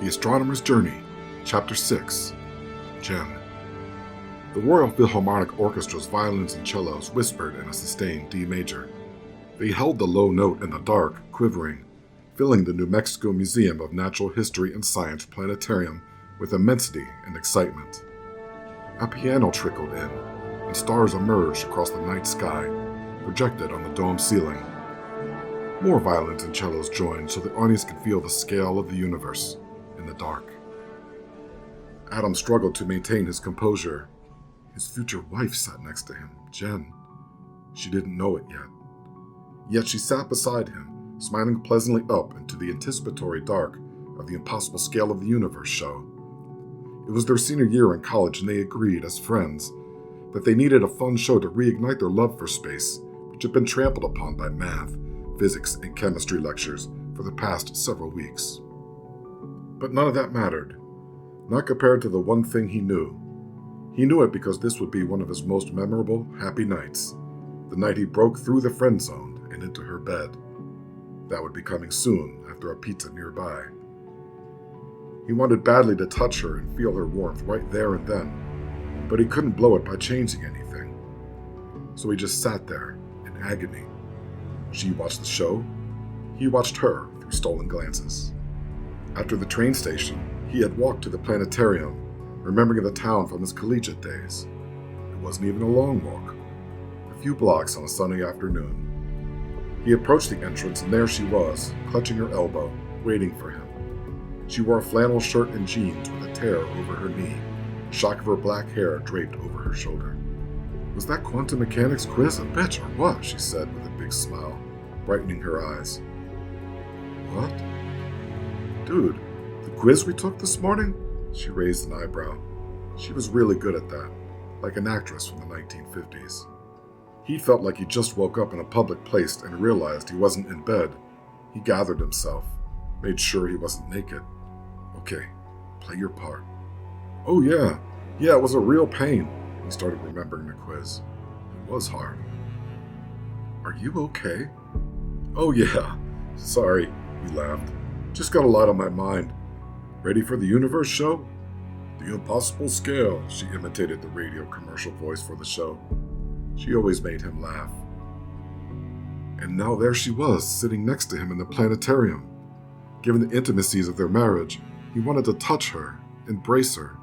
The Astronomer's Journey, Chapter 6, Jen. The Royal Philharmonic Orchestra's violins and cellos whispered in a sustained D major. They held the low note in the dark, quivering, filling the New Mexico Museum of Natural History and Science Planetarium with immensity and excitement. A piano trickled in, and stars emerged across the night sky, projected on the dome ceiling. More violins and cellos joined so the audience could feel the scale of the universe in the dark. Adam struggled to maintain his composure. His future wife sat next to him, Jen. She didn't know it yet. Yet she sat beside him, smiling pleasantly up into the anticipatory dark of the Impossible Scale of the Universe show. It was their senior year in college, and they agreed, as friends, that they needed a fun show to reignite their love for space, which had been trampled upon by math, physics, and chemistry lectures for the past several weeks. But none of that mattered, not compared to the one thing he knew. He knew it because this would be one of his most memorable, happy nights, the night he broke through the friend zone and into her bed. That would be coming soon after a pizza nearby. He wanted badly to touch her and feel her warmth right there and then, but he couldn't blow it by changing anything. So he just sat there in agony. She watched the show. He watched her through stolen glances. After the train station, he had walked to the planetarium, remembering the town from his collegiate days. It wasn't even a long walk. A few blocks on a sunny afternoon. He approached the entrance, and there she was, clutching her elbow, waiting for him. She wore a flannel shirt and jeans with a tear over her knee, a shock of her black hair draped over her shoulder. "Was that quantum mechanics quiz a bitch or what?" she said with a big smile, brightening her eyes. "What? Dude, the quiz we took this morning?" She raised an eyebrow. She was really good at that, like an actress from the 1950s. He felt like he just woke up in a public place and realized he wasn't in bed. He gathered himself, made sure he wasn't naked. "Okay, play your part." "Oh yeah, it was a real pain." He started remembering the quiz. It was hard. "Are you okay?" "Oh yeah, sorry," he laughed. "Just got a lot on my mind. Ready for the universe show?" "The Impossible Scale," she imitated the radio commercial voice for the show. She always made him laugh. And now there she was, sitting next to him in the planetarium. Given the intimacies of their marriage, he wanted to touch her, embrace her.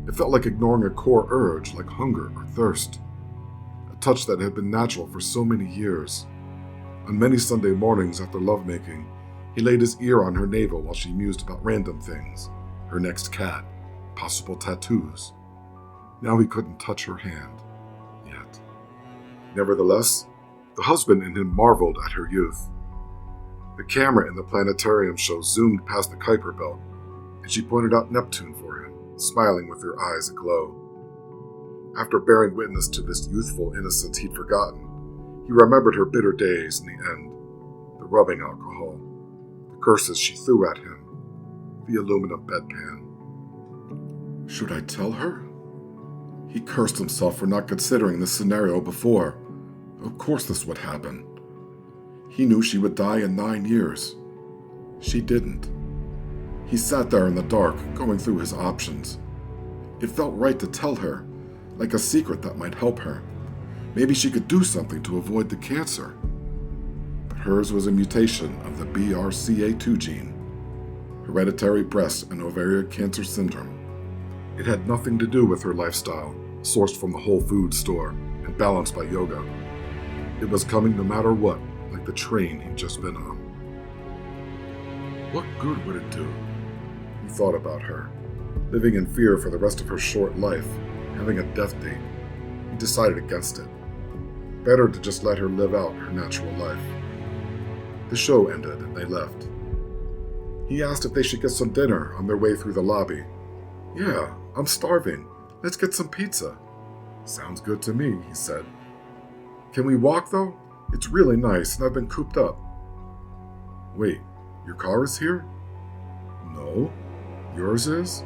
It felt like ignoring a core urge, like hunger or thirst. A touch that had been natural for so many years. On many Sunday mornings after lovemaking, he laid his ear on her navel while she mused about random things, her next cat, possible tattoos. Now he couldn't touch her hand, yet. Nevertheless, the husband in him marveled at her youth. The camera in the planetarium show zoomed past the Kuiper belt, and she pointed out Neptune for him, smiling with her eyes aglow. After bearing witness to this youthful innocence he'd forgotten, he remembered her bitter days in the end, the rubbing alcohol, the curses she threw at him, the aluminum bedpan. Should I tell her? He cursed himself for not considering this scenario before. Of course this would happen. He knew she would die in 9 years. She didn't. He sat there in the dark, going through his options. It felt right to tell her, like a secret that might help her. Maybe she could do something to avoid the cancer. But hers was a mutation of the BRCA2 gene, hereditary breast and ovarian cancer syndrome. It had nothing to do with her lifestyle, sourced from the Whole Foods store and balanced by yoga. It was coming no matter what, like the train he'd just been on. What good would it do? He thought about her, living in fear for the rest of her short life, having a death date. He decided against it. Better to just let her live out her natural life. The show ended and they left. He asked if they should get some dinner on their way through the lobby. "Yeah, I'm starving. Let's get some pizza." "Sounds good to me," he said. "Can we walk though? It's really nice and I've been cooped up." "Wait, your car is here?" "No. Yours is?"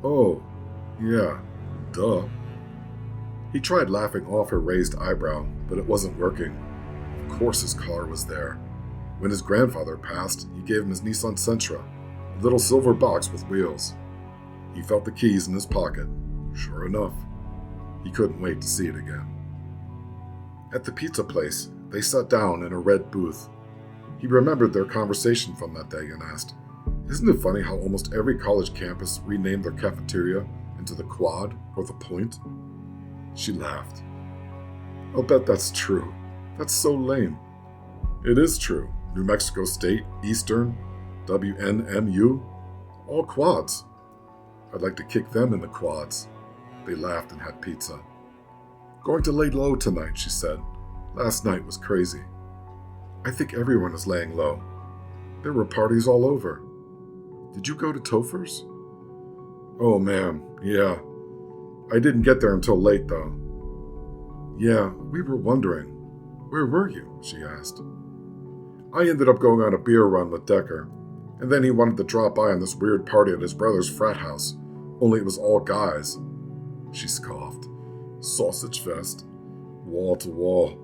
"Oh, yeah, duh." He tried laughing off her raised eyebrow, but it wasn't working. Of course his car was there. When his grandfather passed, he gave him his Nissan Sentra, a little silver box with wheels. He felt the keys in his pocket. Sure enough, he couldn't wait to see it again. At the pizza place, they sat down in a red booth. He remembered their conversation from that day and asked, "Isn't it funny how almost every college campus renamed their cafeteria into the Quad or the Point?" She laughed. "I'll bet that's true. That's so lame." "It is true. New Mexico State, Eastern, WNMU, all quads. I'd like to kick them in the quads." They laughed and had pizza. "Going to lay low tonight," she said. "Last night was crazy." "I think everyone is laying low. There were parties all over." "Did you go to Topher's?" "Oh, man, yeah. I didn't get there until late, though." "Yeah, we were wondering. Where were you?" she asked. "I ended up going on a beer run with Decker, and then he wanted to drop by on this weird party at his brother's frat house, only it was all guys." She scoffed. "Sausage fest. Wall to wall."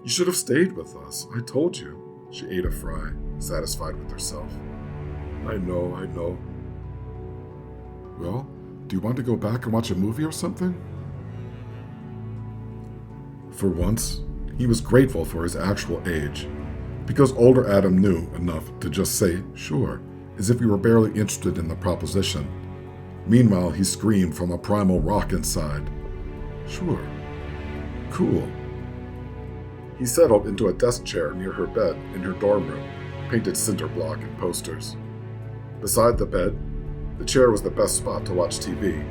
"You should have stayed with us. I told you." She ate a fry, satisfied with herself. I know. "Well, do you want to go back and watch a movie or something?" For once, he was grateful for his actual age, because older Adam knew enough to just say, sure, as if he were barely interested in the proposition. Meanwhile, he screamed from a primal rock inside. "Sure. Cool." He settled into a desk chair near her bed in her dorm room, painted cinder block and posters. Beside the bed, the chair was the best spot to watch TV.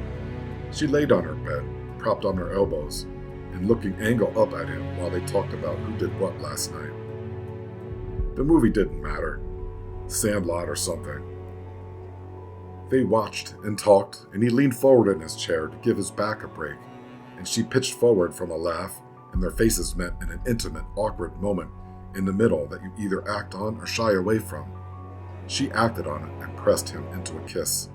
She laid on her bed, propped on her elbows, and looking angle up at him while they talked about who did what last night. The movie didn't matter. Sandlot or something. They watched and talked, and he leaned forward in his chair to give his back a break, and she pitched forward from a laugh, and their faces met in an intimate, awkward moment in the middle that you either act on or shy away from. She acted on it and pressed him into a kiss.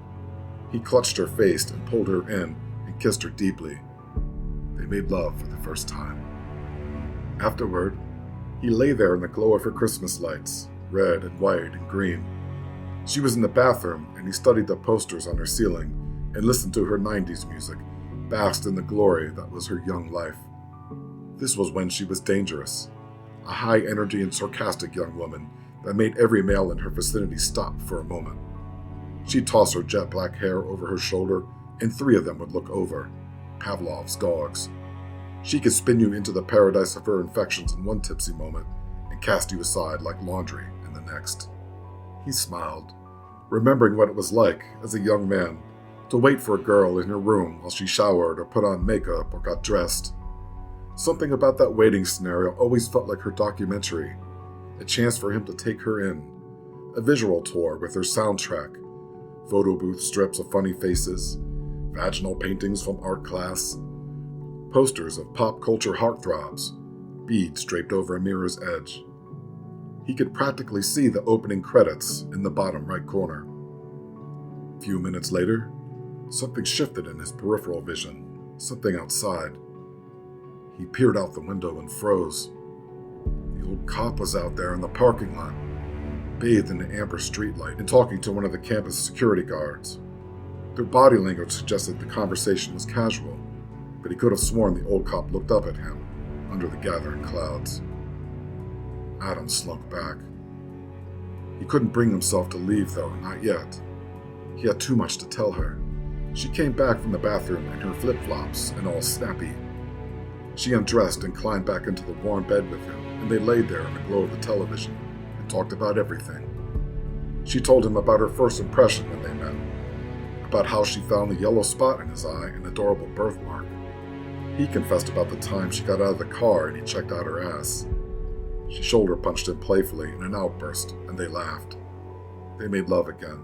He clutched her face and pulled her in and kissed her deeply. They made love for the first time. Afterward, he lay there in the glow of her Christmas lights, red and white and green. She was in the bathroom, and he studied the posters on her ceiling and listened to her 90s music, basked in the glory that was her young life. This was when she was dangerous, a high-energy and sarcastic young woman that made every male in her vicinity stop for a moment. She'd toss her jet black hair over her shoulder, and 3 of them would look over, Pavlov's dogs. She could spin you into the paradise of her infections in one tipsy moment and cast you aside like laundry in the next. He smiled, remembering what it was like as a young man to wait for a girl in her room while she showered or put on makeup or got dressed. Something about that waiting scenario always felt like her documentary, a chance for him to take her in, a visual tour with her soundtrack, photo booth strips of funny faces, vaginal paintings from art class, posters of pop culture heartthrobs, beads draped over a mirror's edge. He could practically see the opening credits in the bottom right corner. A few minutes later, something shifted in his peripheral vision, something outside. He peered out the window and froze. The old cop was out there in the parking lot, bathed in the amber streetlight and talking to one of the campus security guards. Their body language suggested the conversation was casual, but he could have sworn the old cop looked up at him under the gathering clouds. Adam slunk back. He couldn't bring himself to leave, though, not yet. He had too much to tell her. She came back from the bathroom in her flip-flops and all snappy. She undressed and climbed back into the warm bed with him, and they laid there in the glow of the television and talked about everything. She told him about her first impression when they met, about how she found the yellow spot in his eye an adorable birthmark. He confessed about the time she got out of the car and he checked out her ass. She shoulder punched him playfully in an outburst, and they laughed. They made love again.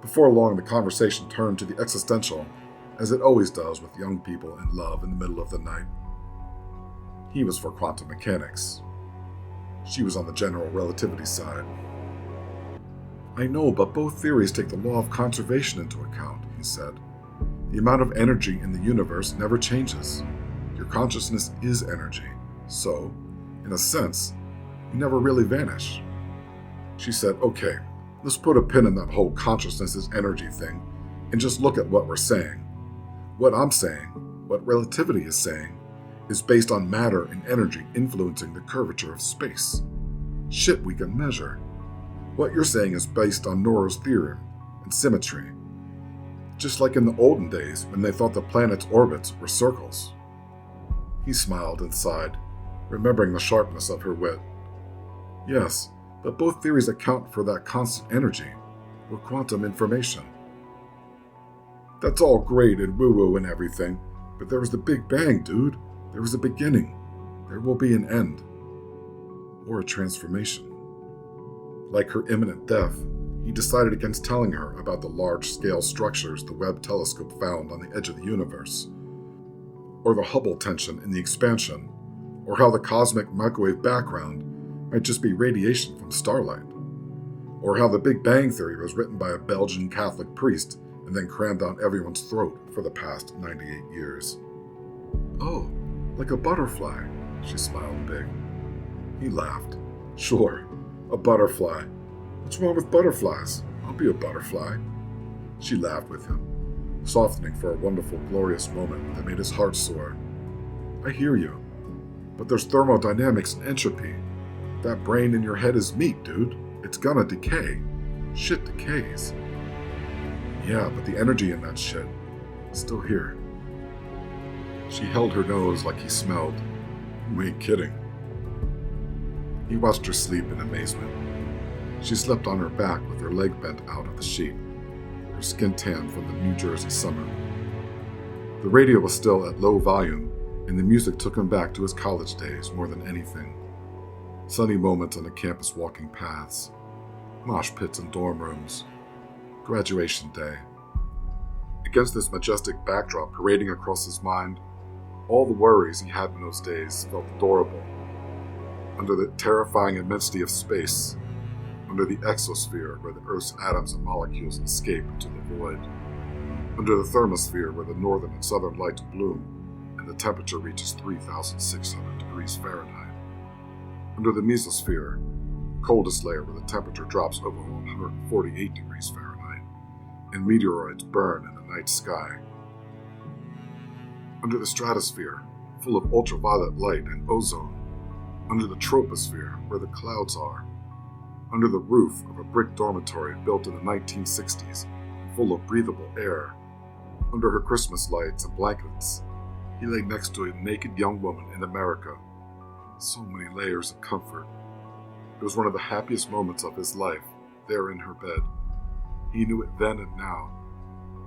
Before long, the conversation turned to the existential, as it always does with young people in love in the middle of the night. He was for quantum mechanics. She was on the general relativity side. "I know, but both theories take the law of conservation into account," he said. "The amount of energy in the universe never changes. Your consciousness is energy, so, in a sense, you never really vanish." She said, "Okay, Let's put a pin in that whole consciousness is energy thing and just look at what we're saying. What I'm saying, what relativity is saying, is based on matter and energy influencing the curvature of space. Shit we can measure. What you're saying is based on Nora's theorem and symmetry. Just like in the olden days when they thought the planet's orbits were circles. He smiled and sighed, remembering the sharpness of her wit. Yes, but both theories account for that constant energy, or quantum information. That's all great and woo-woo and everything, but there was the Big Bang, dude. There was a beginning. There will be an end. Or a transformation. Like her imminent death, he decided against telling her about the large-scale structures the Webb telescope found on the edge of the universe, or the Hubble tension in the expansion, or how the cosmic microwave background might just be radiation from starlight, or how the Big Bang Theory was written by a Belgian Catholic priest and then crammed down everyone's throat for the past 98 years. Oh, like a butterfly, she smiled big. He laughed. Sure, a butterfly. What's wrong with butterflies? I'll be a butterfly. She laughed with him, softening for a wonderful, glorious moment that made his heart soar. I hear you, but there's thermodynamics and entropy. That brain in your head is meat, dude. It's gonna decay. Shit decays. Yeah, but the energy in that shit is still here. She held her nose like he smelled. You ain't kidding. He watched her sleep in amazement. She slept on her back with her leg bent out of the sheet, her skin tanned from the New Jersey summer. The radio was still at low volume, and the music took him back to his college days more than anything. Sunny moments on the campus walking paths, mosh pits in dorm rooms, graduation day. Against this majestic backdrop parading across his mind, all the worries he had in those days felt adorable. Under the terrifying immensity of space, under the exosphere where the Earth's atoms and molecules escape into the void, under the thermosphere where the northern and southern lights bloom and the temperature reaches 3,600 degrees Fahrenheit, under the mesosphere, coldest layer where the temperature drops over 148 degrees Fahrenheit, and meteoroids burn in the night sky, under the stratosphere, full of ultraviolet light and ozone, under the troposphere where the clouds are, under the roof of a brick dormitory built in the 1960s, full of breathable air, under her Christmas lights and blankets, he lay next to a naked young woman in America. So many layers of comfort. It was one of the happiest moments of his life, there in her bed. He knew it then and now.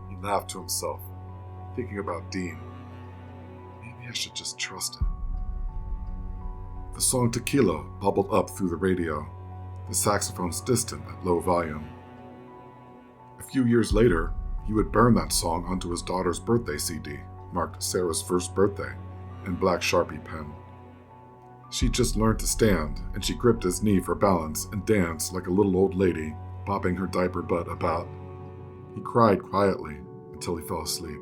He laughed to himself, thinking about Dean. Maybe I should just trust him. The song Tequila bubbled up through the radio, the saxophones distant at low volume. A few years later, he would burn that song onto his daughter's birthday CD, marked Sarah's first birthday, in black Sharpie pen. She just learned to stand, and she gripped his knee for balance and danced like a little old lady, bobbing her diaper butt about. He cried quietly until he fell asleep.